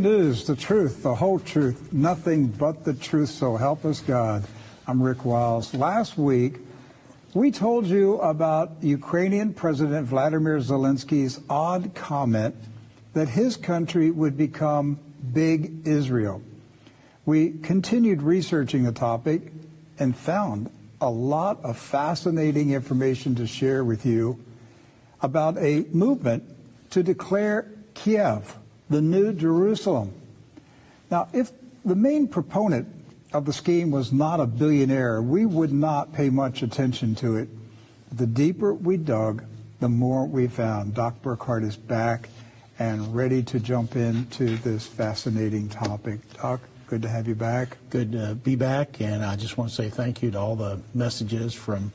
news, the truth, the whole truth, nothing but the truth, so help us God. I'm Rick Wiles. Last week, we told you about Ukrainian President Vladimir Zelensky's odd comment that his country would become Big Israel. We continued researching the topic and found a lot of fascinating information to share with you about a movement to declare Kiev the new Jerusalem. Now, if the main proponent of the scheme was not a billionaire, we would not pay much attention to it. The deeper we dug, the more we found. Doc Burkhart is back and ready to jump into this fascinating topic. Doc, good to have you back. Good to be back, and I just want to say thank you to all the messages from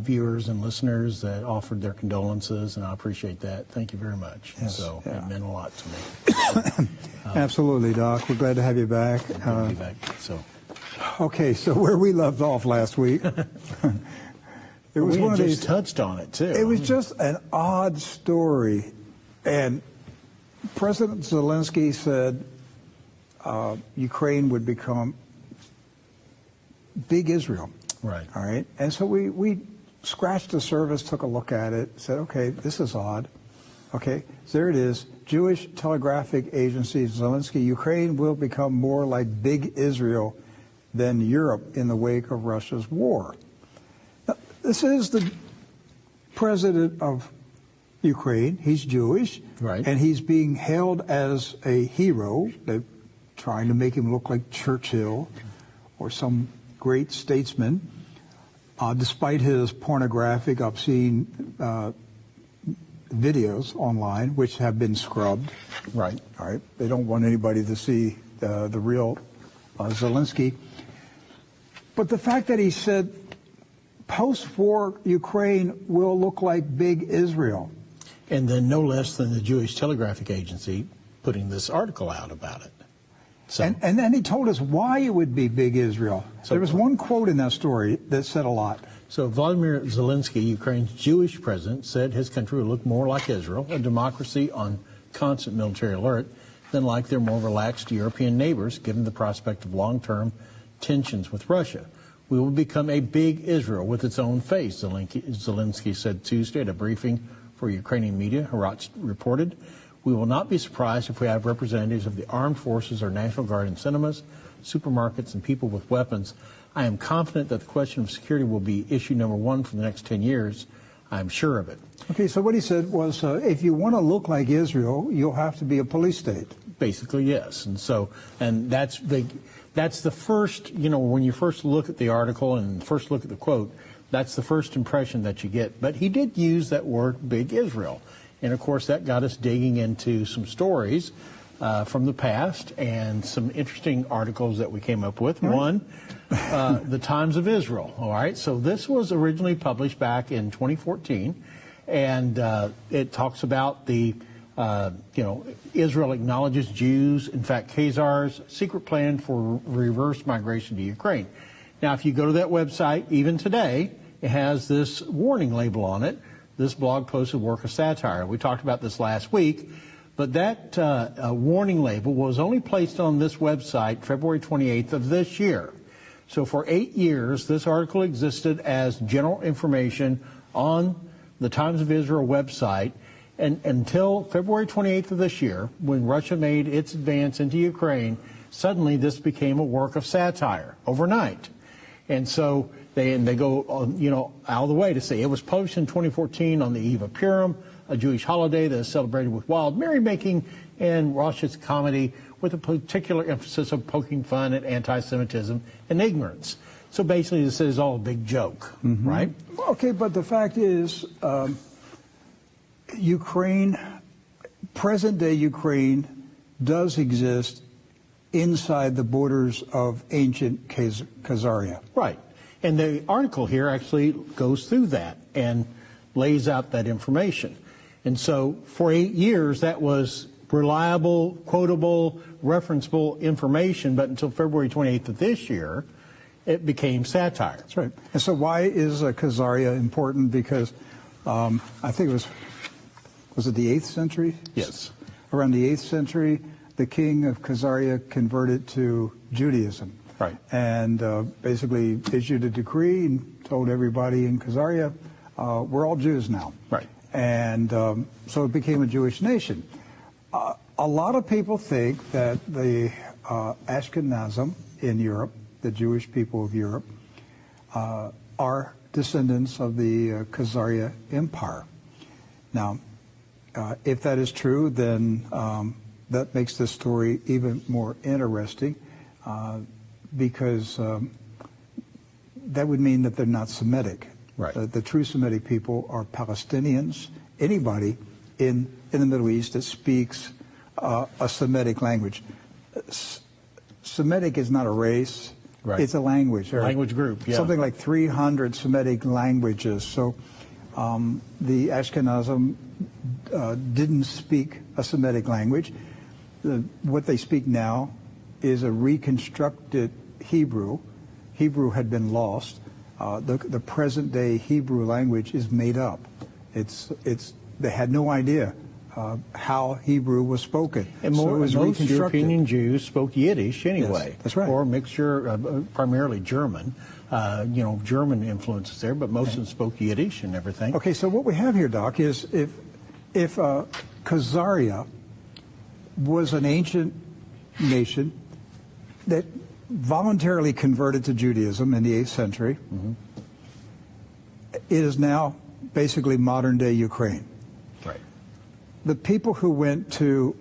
viewers and listeners that offered their condolences, and I appreciate that. Thank you very much. Yes, so yeah. It meant a lot to me. Absolutely, Doc. We're glad to have you back. Good to be back. Okay, so where we left off last week, it was one of these. Touched on it too. It was just an odd story, and President Zelensky said Ukraine would become Big Israel. Right. All right. And so we scratched the surface, took a look at it, said, okay, this is odd. Okay, so there it is. Jewish telegraphic agency, Zelensky, Ukraine will become more like Big Israel than Europe in the wake of Russia's war. Now, this is the president of Ukraine. He's Jewish. Right. And he's being hailed as a hero. They're trying to make him look like Churchill or some great statesman, despite his pornographic, obscene videos online, which have been scrubbed. Right. All right. They don't want anybody to see the real Zelensky. But the fact that he said post-war Ukraine will look like Big Israel. And then no less than the Jewish telegraphic agency putting this article out about it. So, and then he told us why it would be Big Israel. So, there was one quote in that story that said a lot. So Vladimir Zelensky, Ukraine's Jewish president, said his country would look more like Israel, a democracy on constant military alert, than like their more relaxed European neighbors, given the prospect of long-term tensions with Russia. We will become a big Israel with its own face, Zelensky said Tuesday at a briefing for Ukrainian media, Haaretz reported. We will not be surprised if we have representatives of the armed forces or National Guard in cinemas, supermarkets, and people with weapons. I am confident that the question of security will be issue number one for the next 10 years. I'm sure of it. Okay, so what he said was, if you want to look like Israel, you'll have to be a police state. Basically, yes. And that's the first, when you first look at the article and first look at the quote, that's the first impression that you get. But he did use that word, Big Israel. And, of course, that got us digging into some stories from the past and some interesting articles that we came up with. Right. One, the Times of Israel. All right. So this was originally published back in 2014. And it talks about the, Israel acknowledges Jews, in fact, Khazars' secret plan for reverse migration to Ukraine. Now, if you go to that website, even today, it has this warning label on it. This blog post is a work of satire. We talked about this last week, but that warning label was only placed on this website February 28th of this year. So for 8 years, this article existed as general information on the Times of Israel website and until February 28th of this year, when Russia made its advance into Ukraine. Suddenly this became a work of satire overnight. And so they go, out of the way to say it was published in 2014 on the eve of Purim, a Jewish holiday that is celebrated with wild merrymaking and raucous comedy with a particular emphasis of poking fun at anti-Semitism and ignorance. So basically this is all a big joke, right? Okay, but the fact is, Ukraine, present-day Ukraine, does exist inside the borders of ancient Khazaria. Right. And the article here actually goes through that and lays out that information. And so for 8 years, that was reliable, quotable, referenceable information, but until February 28th of this year, it became satire. That's right. And so why is Khazaria important? Because I think it was it the 8th century? Yes. Around the 8th century, the king of Khazaria converted to Judaism. Right. And basically issued a decree and told everybody in Khazaria, we're all Jews now. Right. And so it became a Jewish nation. A lot of people think that the Ashkenazim in Europe, the Jewish people of Europe, are descendants of the Khazaria Empire. Now, if that is true, then that makes this story even more interesting, because that would mean that they're not Semitic. Right. The true Semitic people are Palestinians, anybody in the Middle East that speaks a Semitic language. Semitic is not a race. Right. It's a language. Language group, yeah. Something like 300 Semitic languages. So the Ashkenazim didn't speak a Semitic language. What they speak now is a reconstructed Hebrew. Hebrew had been lost. The present-day Hebrew language is made up. They had no idea how Hebrew was spoken. And so it was most reconstructed. European Jews spoke Yiddish anyway. Yes, that's right. Or a mixture, primarily German. German influences there, but most of them spoke Yiddish and everything. Okay, so what we have here, Doc, is if Khazaria was an ancient nation that voluntarily converted to Judaism in the 8th century, it is now basically modern-day Ukraine. Right. The people who went to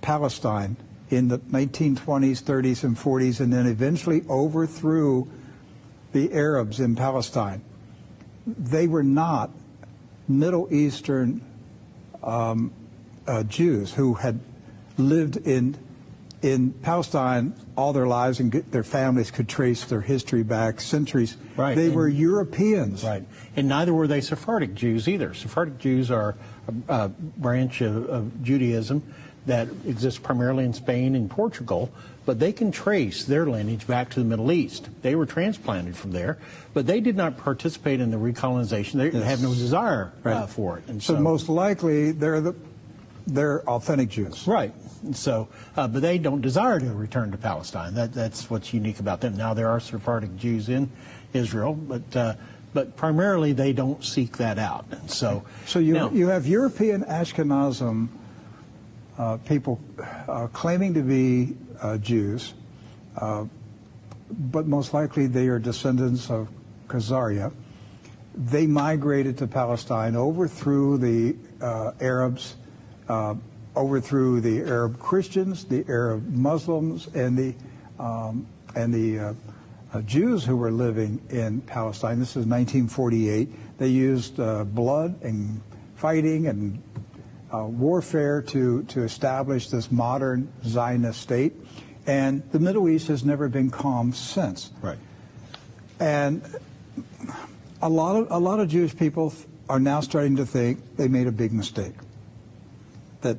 Palestine in the 1920s, 30s, and 40s, and then eventually overthrew the Arabs in Palestine, they were not Middle Eastern Jews who had lived in Palestine all their lives, and their families could trace their history back centuries. Right. They were Europeans. Right. And neither were they Sephardic Jews either. Sephardic Jews are a branch of Judaism that exists primarily in Spain and Portugal, but they can trace their lineage back to the Middle East. They were transplanted from there, but they did not participate in the recolonization. They have no desire for it. And so most likely they're authentic Jews. Right. So, but they don't desire to return to Palestine. That's what's unique about them. Now, there are Sephardic Jews in Israel, but primarily they don't seek that out. And so you have European Ashkenazim people claiming to be Jews, but most likely they are descendants of Khazaria. They migrated to Palestine, overthrew the Arabs, overthrew the Arab Christians, the Arab Muslims, and the Jews who were living in Palestine. This is 1948. They used blood and fighting and warfare to establish this modern Zionist state, and the Middle East has never been calm since. Right. And a lot of Jewish people are now starting to think they made a big mistake. That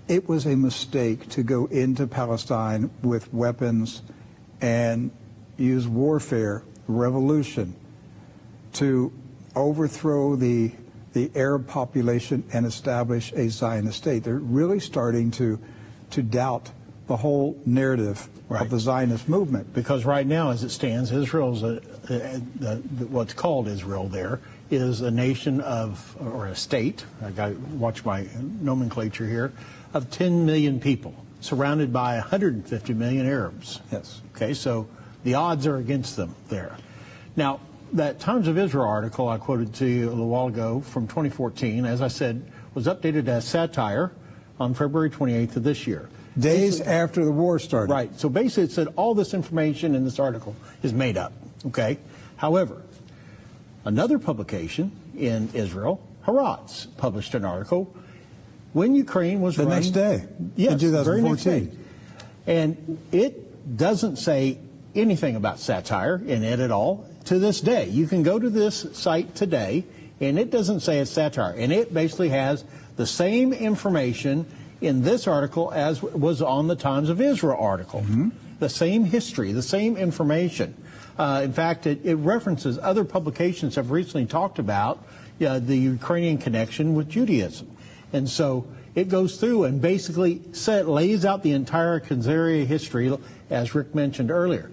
it was a mistake to go into Palestine with weapons and use warfare, revolution, to overthrow the Arab population and establish a Zionist state. They're really starting to doubt the whole narrative of the Zionist movement. Because right now, as it stands, Israel's what's called Israel there is a nation or a state, I got to watch my nomenclature here, of 10 million people, surrounded by 150 million Arabs. Yes. Okay, so the odds are against them there. Now, that Times of Israel article I quoted to you a little while ago from 2014, as I said, was updated as satire on February 28th of this year. Days after the war started. Right. So basically it said all this information in this article is made up. Okay. However, another publication in Israel, Haaretz, published an article when Ukraine was the next day, yes, in 2014. Very next day. And it doesn't say anything about satire in it at all to this day. You can go to this site today, and it doesn't say it's satire. And it basically has the same information in this article as was on the Times of Israel article. Mm-hmm. The same history, the same information. In fact, it references other publications have recently talked about the Ukrainian connection with Judaism. And so it goes through and basically lays out the entire Khazaria history, as Rick mentioned earlier.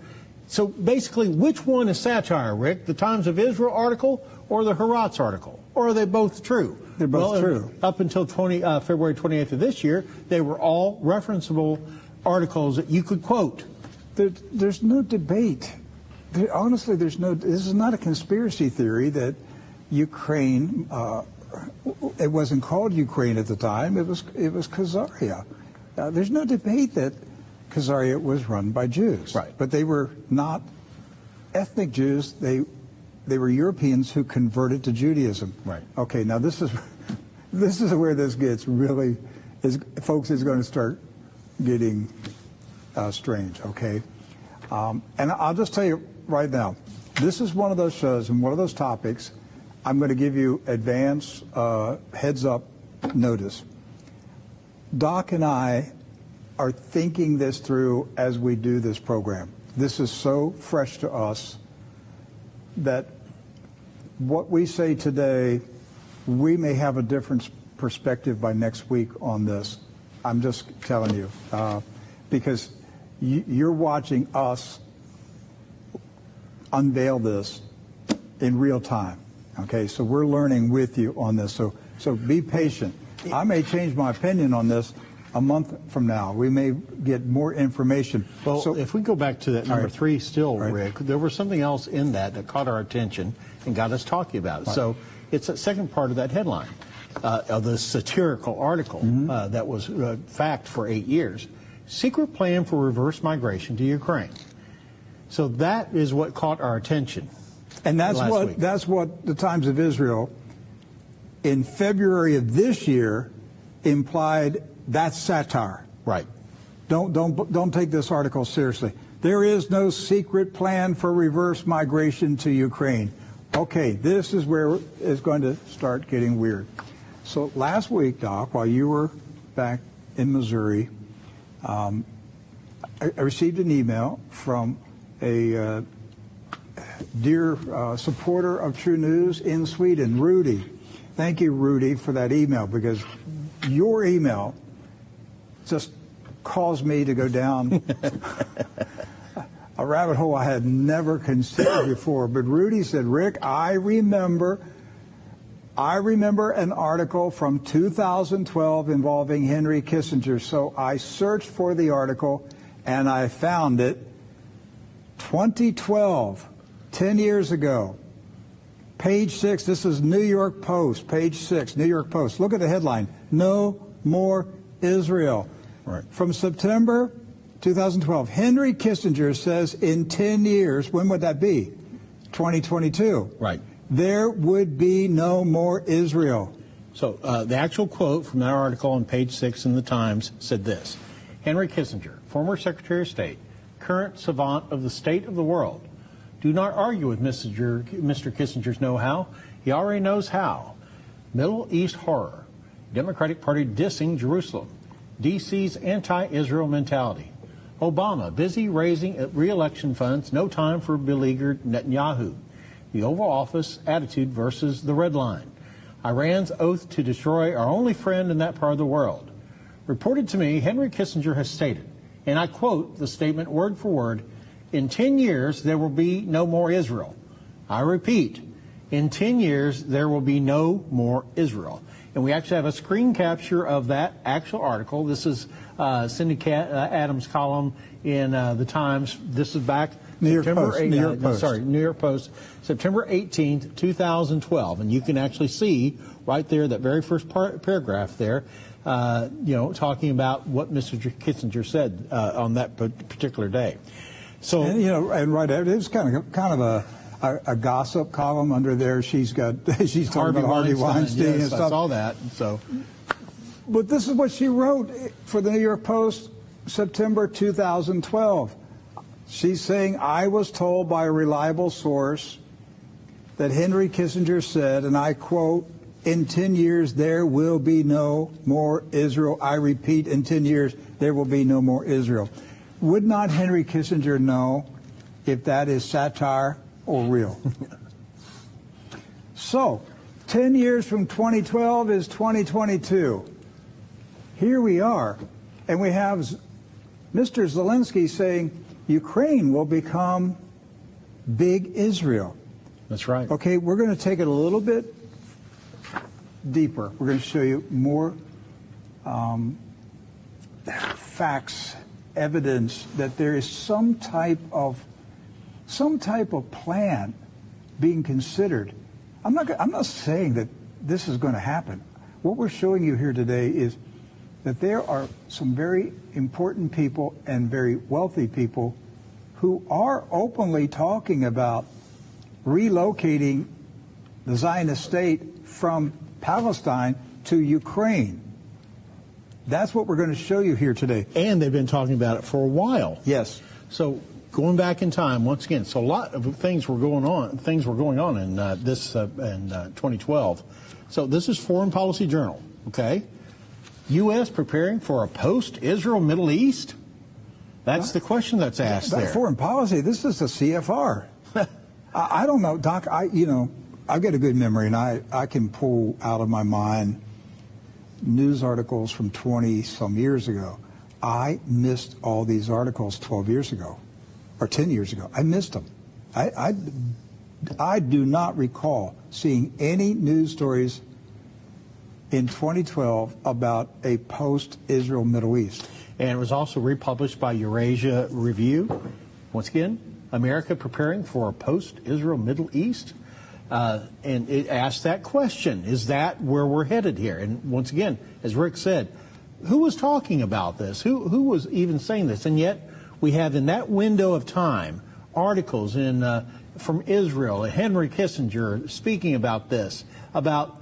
So basically, which one is satire, Rick? The Times of Israel article or the Haaretz article? Or are they both true? They're both true. Up until February 28th of this year, they were all referenceable articles that you could quote. There's no debate. Honestly, this is not a conspiracy theory that Ukraine, it wasn't called Ukraine at the time, it was Khazaria. There's no debate that Khazaria was run by Jews. Right. But they were not ethnic Jews, they were Europeans who converted to Judaism. Right. Okay, now this is where this gets really, folks, is going to start getting strange, okay? And I'll just tell you right now, this is one of those shows and one of those topics I'm going to give you advance heads up notice. Doc and I are thinking this through as we do this program. This is so fresh to us that what we say today, we may have a different perspective by next week on this. I'm just telling you, because you're watching us unveil this in real time. Okay, so we're learning with you on this. So be patient. I may change my opinion on this a month from now. We may get more information. Well, so, if we go back to that number right. 3 still, Right. Rick, there was something else in that caught our attention and got us talking about it. Right. So it's that second part of that headline, of the satirical article that was fact for 8 years. Secret plan for reverse migration to Ukraine. So that is what caught our attention. and that's week. what the Times of Israel in February of this year implied. That's satire. Right. Don't take this article seriously. There is no secret plan for reverse migration to Ukraine. Okay, this is where it's going to start getting weird. So last week, Doc, while you were back in Missouri, I received an email from a dear supporter of True News in Sweden, Rudy. Thank you, Rudy, for that email, because your email just caused me to go down a rabbit hole I had never considered before. But Rudy said, Rick, I remember an article from 2012 involving Henry Kissinger. So I searched for the article and I found it. 2012, 10 years ago. Page 6, this is New York Post, page 6, New York Post. Look at the headline, No More Israel. Right. From September 2012, Henry Kissinger says in 10 years, when would that be? 2022. Right. There would be no more Israel. So the actual quote from that article on page 6 in the Times said this: Henry Kissinger, former Secretary of State, current savant of the state of the world. Do not argue with Mr. Kissinger's know-how. He already knows how. Middle East horror. Democratic Party dissing Jerusalem. D.C.'s anti-Israel mentality. Obama busy raising re-election funds. No time for beleaguered Netanyahu. The Oval Office attitude versus the red line. Iran's oath to destroy our only friend in that part of the world. Reported to me, Henry Kissinger has stated, and I quote the statement word for word, in 10 years, there will be no more Israel. I repeat, in 10 years, there will be no more Israel. And we actually have a screen capture of that actual article. This is Cindy Adams' column in the Times. This is back New York September Post. 8th, New York Post. Sorry, New York Post, September 18th, 2012. And you can actually see right there, that very first paragraph there, talking about what Mr. Kissinger said on that particular day. So, and right after, it was kind of a gossip column under there. She's talking about Harvey Weinstein yes, and stuff. I saw that. So, but this is what she wrote for the New York Post, September 2012. She's saying, I was told by a reliable source that Henry Kissinger said, and I quote, in 10 years there will be no more Israel. I repeat, in 10 years there will be no more Israel. Would not Henry Kissinger know if that is satire or real? So, 10 years from 2012 is 2022. here we are. And we have Mr. Zelensky saying Ukraine will become big Israel. That's right. Okay, we're going to take it a little bit deeper. We're going to show you more facts, evidence that there is some type of plan being considered. I'm not saying that this is going to happen. What we're showing you here today is that there are some very important people and very wealthy people who are openly talking about relocating the Zionist state from Palestine to Ukraine. That's what we're going to show you here today. And they've been talking about it for a while. Yes. So going back in time once again, so a lot of things were going on. Things were going on in in 2012. So this is Foreign Policy Journal. Okay, U.S. preparing for a post-Israel Middle East. That's the question that's asked there. Foreign policy. This is the CFR. I don't know, Doc. I've got a good memory, and I can pull out of my mind news articles from 20-some years ago. I missed all these articles 12 years ago, or 10 years ago. I missed them. I do not recall seeing any news stories in 2012 about a post-Israel Middle East. And it was also republished by Eurasia Review. Once again, America preparing for a post-Israel Middle East. And it asked that question, is that where we're headed here? And once again, as Rick said, who was talking about this? Who was even saying this? And yet we have in that window of time articles from Israel, Henry Kissinger speaking about this, about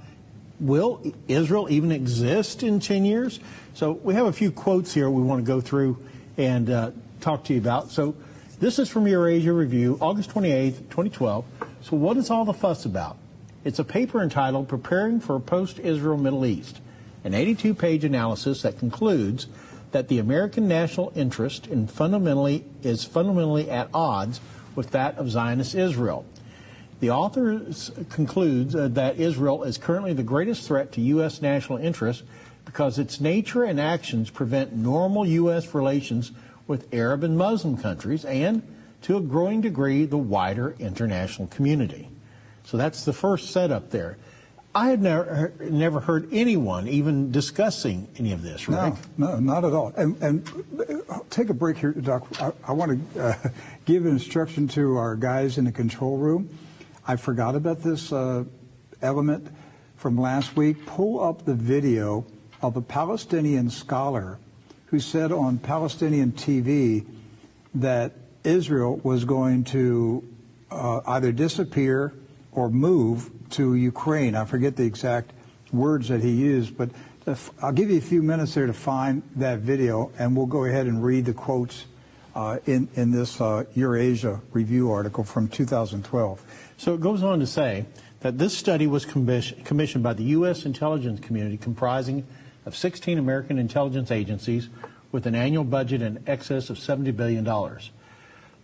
will Israel even exist in 10 years? So we have a few quotes here we want to go through and talk to you about. So this is from Eurasia Review, August 28th, 2012. So what is all the fuss about? It's a paper entitled Preparing for a Post-Israel Middle East, an 82-page analysis that concludes that the American national interest is fundamentally at odds with that of Zionist Israel. The author concludes that Israel is currently the greatest threat to U.S. national interests because its nature and actions prevent normal U.S. relations with Arab and Muslim countries and, to a growing degree, the wider international community. So that's the first setup there. I had never heard anyone even discussing any of this, Rick. No, not at all. And take a break here, Doc. I want to give an instruction to our guys in the control room. I forgot about this element from last week. Pull up the video of a Palestinian scholar who said on Palestinian TV that Israel was going to either disappear or move to Ukraine. I forget the exact words that he used, but I'll give you a few minutes there to find that video, and we'll go ahead and read the quotes in this Eurasia Review article from 2012. So it goes on to say that this study was commissioned by the U.S. intelligence community comprising of 16 American intelligence agencies with an annual budget in excess of $70 billion.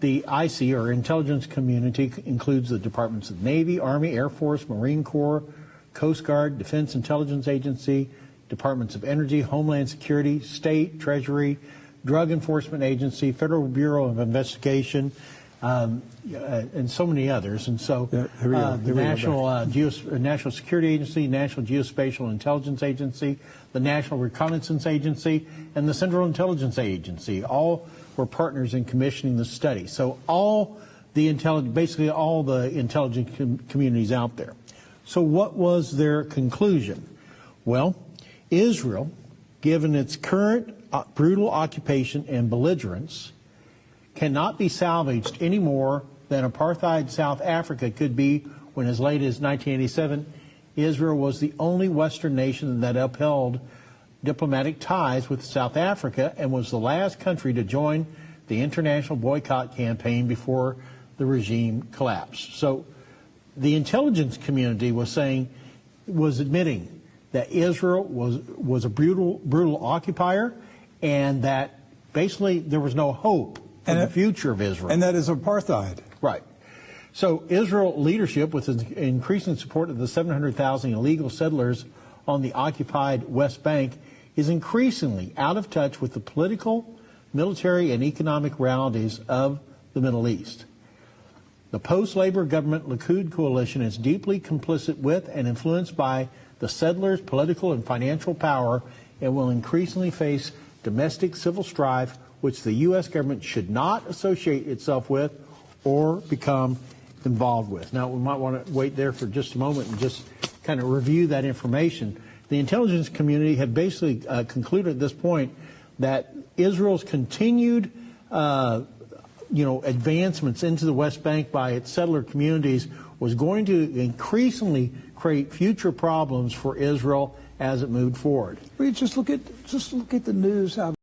The IC, or intelligence community, includes the Departments of Navy, Army, Air Force, Marine Corps, Coast Guard, Defense Intelligence Agency, Departments of Energy, Homeland Security, State, Treasury, Drug Enforcement Agency, Federal Bureau of Investigation, and so many others. And so the National Security Agency, National Geospatial Intelligence Agency, the National Reconnaissance Agency, and the Central Intelligence Agency all were partners in commissioning the study. So basically all the intelligence communities out there. So what was their conclusion? Well, Israel, given its current brutal occupation and belligerence, cannot be salvaged any more than apartheid South Africa could be when, as late as 1987, Israel was the only Western nation that upheld diplomatic ties with South Africa and was the last country to join the international boycott campaign before the regime collapsed. So the intelligence community was admitting that Israel was a brutal occupier, and that basically there was no hope for the future of Israel. And that is apartheid. Right. So Israel leadership, with increasing support of the 700,000 illegal settlers on the occupied West Bank, is increasingly out of touch with the political, military, and economic realities of the Middle East. The post-Labor government Likud coalition is deeply complicit with and influenced by the settlers' political and financial power and will increasingly face domestic civil strife, which the U.S. government should not associate itself with or become involved with. Now, we might want to wait there for just a moment and just kind of review that information. The intelligence community had basically concluded at this point that Israel's continued advancements into the West Bank by its settler communities was going to increasingly create future problems for Israel as it moved forward. Well, just look at the news out